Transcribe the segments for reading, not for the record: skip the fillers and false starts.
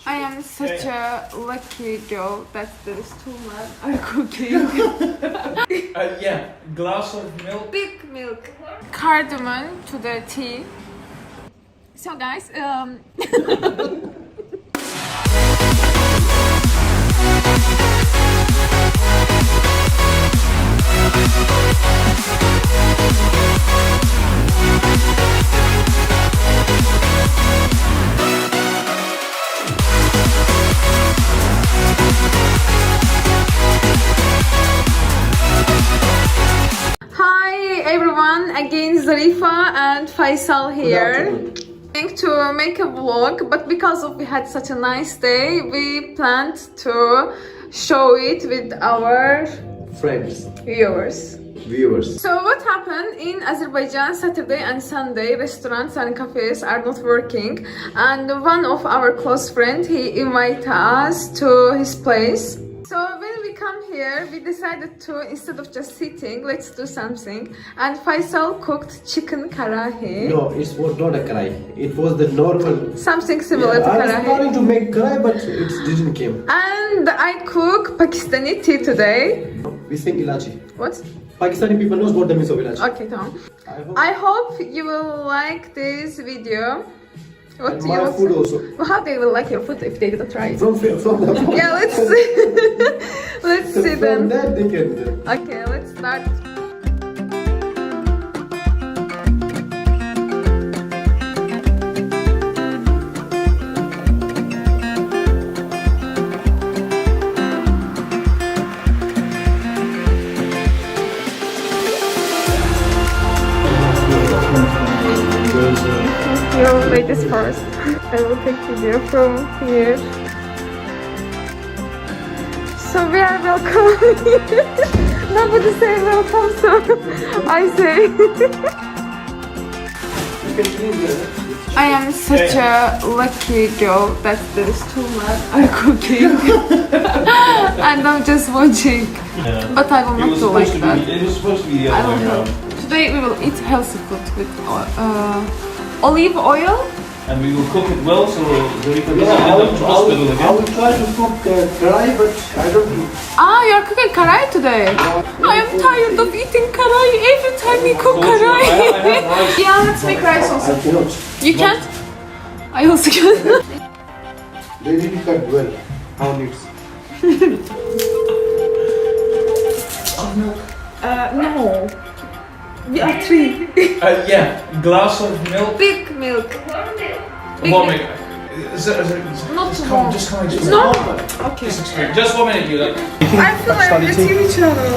I am such a lucky girl that there is two men are cooking. Yeah, glass of milk. Big milk. Cardamom to the tea. So guys, hi everyone, again Zarifa and Faisal here. To make a vlog, but because we had such a nice day, we planned to show it with our friends, viewers. viewers. So what happened in Azerbaijan, Saturday and Sunday, restaurants and cafes are not working, and one of our close friends, he invited us to his place. So when we come here, we decided to, instead of just sitting, let's do something. And Faisal cooked chicken karahi. No, it was not a karahi. It was the normal. Something similar to I was karahi. planning to make karahi, but it didn't come. And I cook Pakistani tea today. We sing ilachi. What? Pakistani people knows what the means of ilachi. Okay, Tom. I hope you will like this video. What And do my you food say? also. Well, how they will like your food if they didn't try it? From the Yeah, let's see. Let's see from then. that they can. Okay, let's start. You ladies first. I will take video from here. So we are welcome. Nobody say welcome, so I say. I am such a lucky girl that there is two men are cooking. And I'm just watching. Yeah. But I will not do like that. It was supposed to be the I other will way help. around. Today we will eat healthy food with olive oil. And we will cook it well, so Zarifa doesn't Yeah, I end will, up in hospital I again. will try to cook karahi, but I don't know. Ah, you're cooking karahi today? I am tired of eating karahi every time we cook I karahi. have rice. Yeah, let's make rice I also. cannot. You can't? I also can't. They need to cut well. How needs? No. We are three. Yeah, glass of milk. Big milk. Big One milk. minute. Not Just too come, long. just come. Just No? come. Okay. Just explain. Just 1 minute, you like. I feel like Pakistani the tea? TV channel.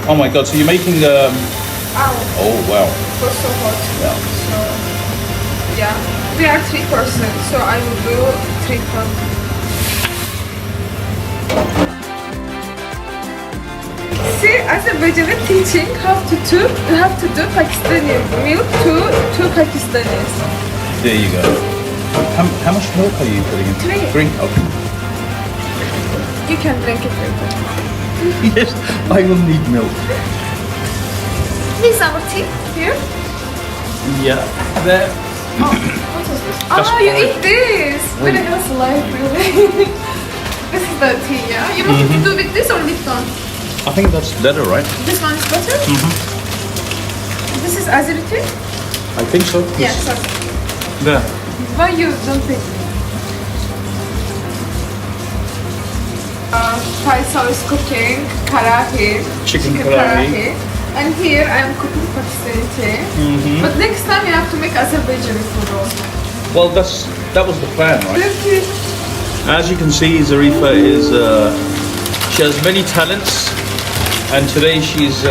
Oh my god, so you're making Ow, Oh wow. it was so hot. Yeah. So, yeah. We are 3 persons, so I will do 3 cups. See, Azerbaijani teaching how to do Pakistani milk to Pakistanis. There you go. How much milk are you putting in? 3. 3? Okay. You can drink it later. Yes, I will need milk. This is our tea here. Yeah. There. What is this? That's Oh, you fine. eat this. Very nice life, really. This is the tea, yeah? You want to do with this or Lipton? I think that's better, right? This one is better? This is Azeri tea? I think so. Yeah, sorry. There. Why you don't think? Faisal is cooking karahi, Chicken karahi. and here I am cooking Pakistani tea. But next time you have to make Azerbaijani food also. Well, that was the plan, right? Thank you. As you can see, Zarifa is she has many talents, and today she's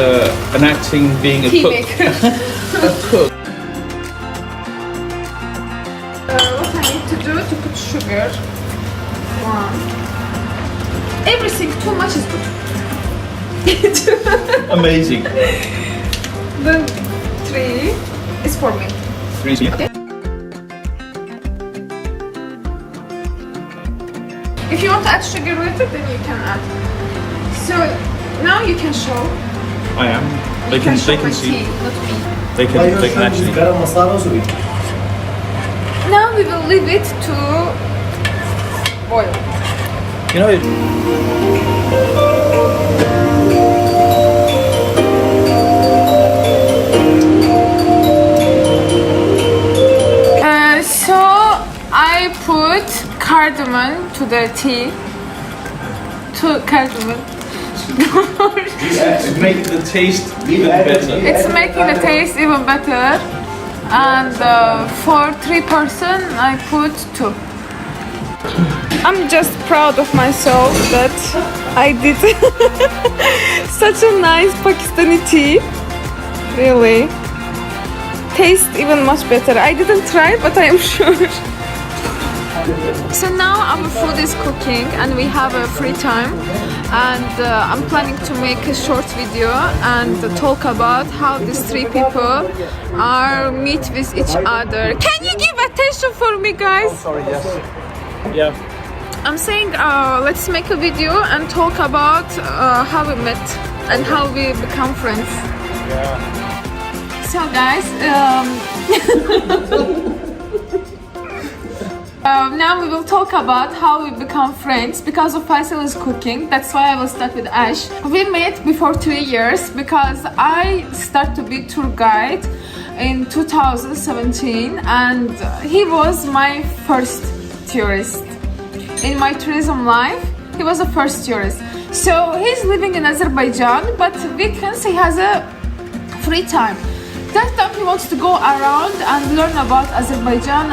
enacting being a Tea cook. maker. A cook. What I need to do to put sugar. 1. Everything too much is good. Amazing. Then 3 is for me. 3. If you want to add sugar with it, then you can add. So now you can show. I am. They You can show my see. tea, not me. They can actually. Garam masala also. Now we will leave it to boiled. You know, So I put cardamom to the tea. Cardamom. it's making the taste even better. It's making the taste even better. And for 3 person, I put 2. I'm just proud of myself that I did such a nice Pakistani tea. Really. Tastes even much better. I didn't try, but I am sure. So now our food is cooking and we have a free time, and I'm planning to make a short video and talk about how these 3 people are meet with each other. Can you give attention for me, guys? Sorry, yes. Yeah. I'm saying let's make a video and talk about how we met and how we become friends. Yeah. So guys, now we will talk about how we become friends because of Faisal is cooking. That's why I will start with Ash. We met before 2 years because I started to be tour guide in 2017 and he was my first tourist. In my tourism life, he was the first tourist. So he's living in Azerbaijan, but weekends he has a free time. That time he wants to go around and learn about Azerbaijan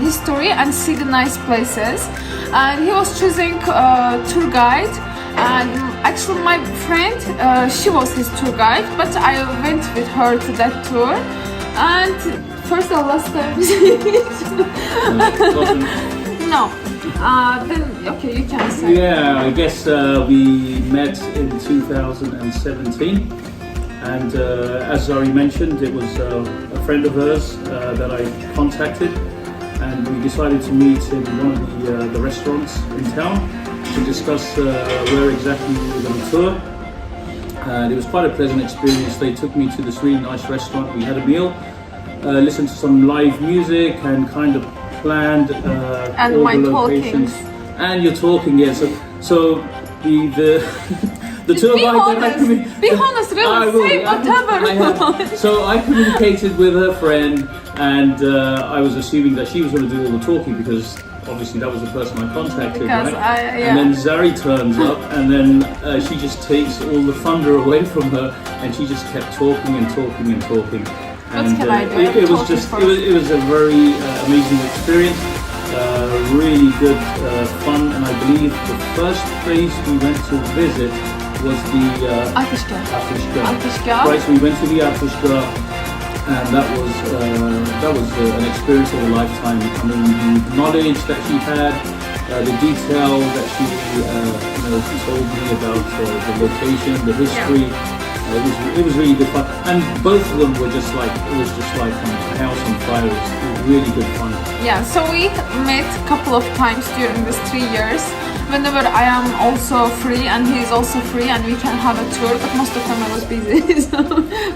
history and see the nice places. And he was choosing tour guide. And actually my friend, she was his tour guide, but I went with her to that tour. And first and last time no. Then okay, you can say. Yeah, I guess we met in 2017, and as Zari mentioned, it was a friend of hers that I contacted, and we decided to meet in one of the restaurants in town to discuss where exactly we were going to tour. And it was quite a pleasant experience. They took me to this really nice restaurant. We had a meal, listened to some live music, and kind of planned and all my the locations. And you're talking, yeah. So the tour guide that I Be honest, really, say whatever. So I communicated with her friend, and I was assuming that she was going to do all the talking because obviously that was the person I contacted, Because right? yeah. And then Zari turns up, and then she just takes all the thunder away from her, and she just kept talking and talking and talking. What And can I do? it was just it was a very amazing experience, really good fun, and I believe the first place we went to visit was the Atishka. Atishka. Right, so we went to the Atishka, and that was an experience of a lifetime. I mean, the knowledge that she had, the detail that she told me about the location, the history. It was really good fun, and both of them were just like a house on fire. It was really good fun. Yeah, so we met a couple of times during these 3 years. Whenever I am also free and he is also free, and we can have a tour, but most of the time I was busy, so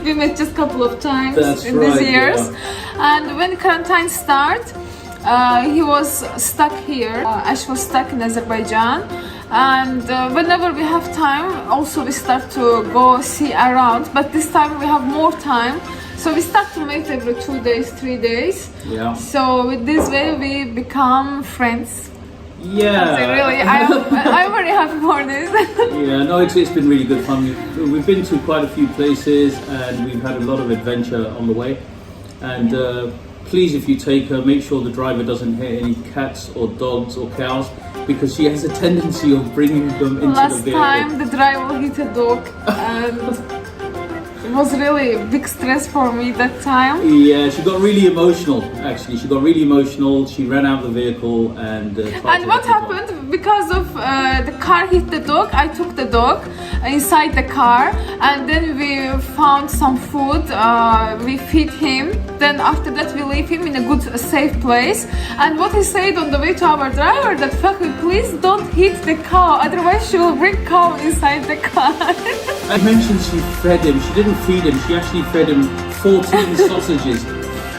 we met just a couple of times these years. Yeah. And when quarantine started, he was stuck here. Ash was stuck in Azerbaijan. And whenever we have time, also we start to go see around, but this time we have more time, so we start to meet every 2 days, 3 days. Yeah. So with this way we become friends. Yeah. Really, I'm very happy for this. Yeah, no, it's been really good fun. We've been to quite a few places, and we've had a lot of adventure on the way. And please, if you take her, make sure the driver doesn't hit any cats or dogs or cows, because she has a tendency of bringing them into the vehicle. Last time the driver hit a dog, and it was really a big stress for me that time. Yeah, she got really emotional, actually. She got really emotional. She ran out of the vehicle and And what happened? Because of the car hit the dog, I took the dog inside the car, and then we found some food, we feed him. Then after that we leave him in a good, safe place. And what he said on the way to our driver, that Fakir, please don't hit the cow, otherwise she will bring cow inside the car. I mentioned she fed him. She didn't feed him. She actually fed him 14 sausages.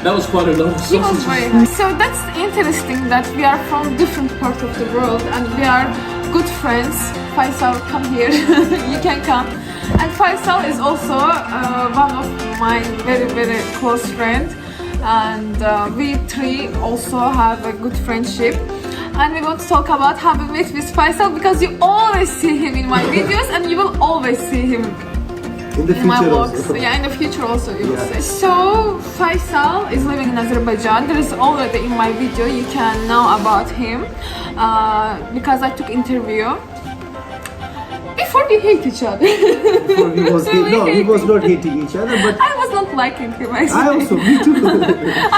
That was quite a lot of He was sausages. very high. So that's interesting that we are from different parts of the world and we are good friends. Faisal, come here. You can come. And Faisal is also one of my very close friends. And we three also have a good friendship. And we want to talk about how we met with Faisal because you always see him in my videos and you will always see him In the in my future vlogs. also. Yeah, in the future also you will Yeah. see. So Faisal is living in Azerbaijan. There is already in my video you can know about him because I took interview. Before we hate each other. Before he was he was not hating each other, but I was not liking him actually. I also, me too.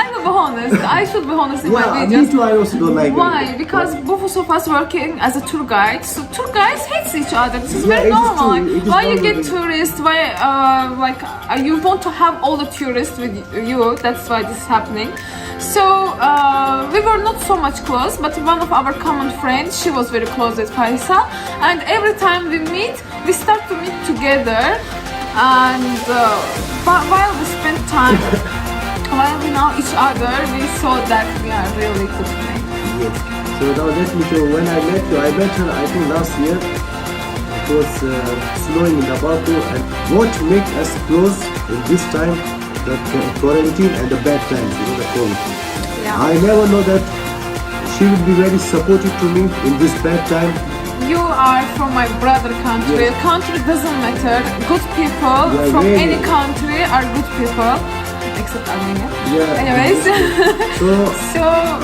I will be honest. I should be honest in my Yeah, videos. me too, I also don't like Why? it. Because both of us working as a tour guide. So tour guides hates each other. This is Yeah, very it is normal. true. Like, It is why you normal. get tourists? Why you want to have all the tourists with you? That's why this is happening. So we were not so much close, but one of our common friends, she was very close with Faisal, and every time we meet, we start to meet together, and while we spend time, while we know each other, we saw that we are really good friends. Yes. So now let me show when I met you. I met her, I think last year. It was snowing in Baku, and what makes us close in this time, the quarantine and the bad times, the COVID. Yeah. I never know that she will be very supportive to me in this bad time. You are from my brother country. Yes. Country doesn't matter. Good people Yeah, from really. any country are good people, except Armenia. Yeah. Anyways, So so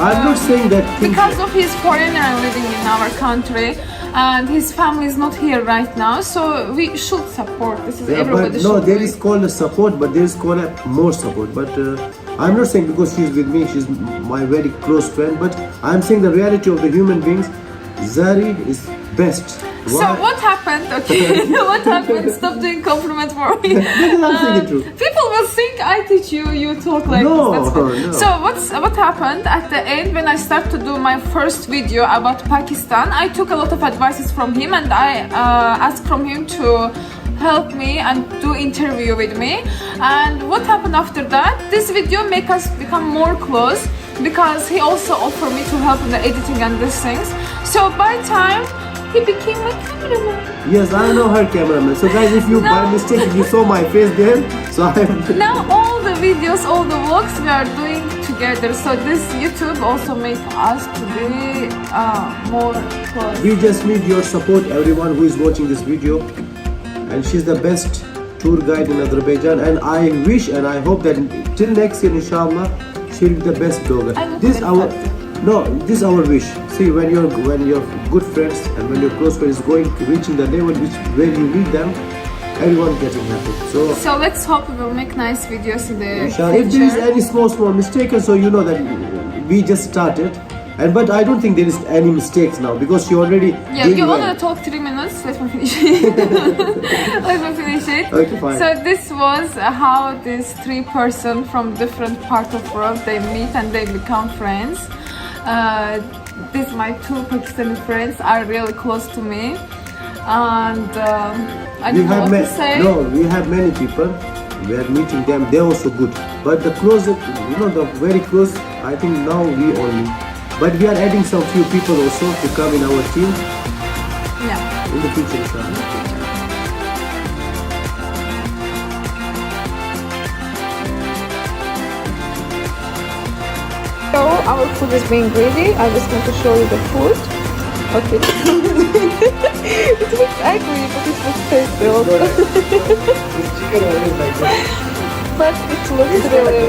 I'm not saying that things because of his foreigner living in our country and his family is not here right now, so we should support. This is yeah, everybody but should no, there do is it. called a support, but there is called a more support. But I'm not saying because she's with me, she's my very close friend. But I'm saying the reality of the human beings. Zari is best. So what happened? Okay, what happened? Stop doing compliment for me. Because I'm saying the truth. People will think I teach you. You talk like No, this. That's fine. no. So what happened at the end when I started to do my first video about Pakistan? I took a lot of advices from him, and I asked from him to help me and do interview with me. And what happened after that? This video make us become more close because he also offered me to help in the editing and these things. So by time he became my cameraman. Yes, I know her cameraman. So guys, if you by mistake if you saw my face there, so I'm Now all the videos, all the vlogs we are doing together. So this YouTube also made us to be more close. we just need your support, everyone who is watching this video. And she's the best tour guide in Azerbaijan. And I wish and I hope that till next year, inshallah, she'll be the best blogger. I will This comment our that. this our wish. See, when your good friends and when your close friends going to reaching the level where you need them, everyone getting happy. So let's hope we will make nice videos in the Inshallah, if there is future. any small mistake, so you know that we just started. But I don't think there is any mistakes now because she already Yeah, doing you well. already talked 3 minutes. Let me finish it. Let me finish it. Okay, fine. So this was how these three persons from different parts of the world they meet and they become friends. These my two Pakistani friends are really close to me, and I We don't know have what to say. we have many people. We are meeting them. They're also good. But the closest, the very close, I think now we only. But we are adding some few people also to come in our team Yeah. in the future, inshallah. So our food is being ready. I just want to show you the food. Okay. It looks ugly, but it looks tasty also. Chicken always like that. But it looks really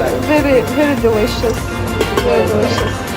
very delicious. Very delicious.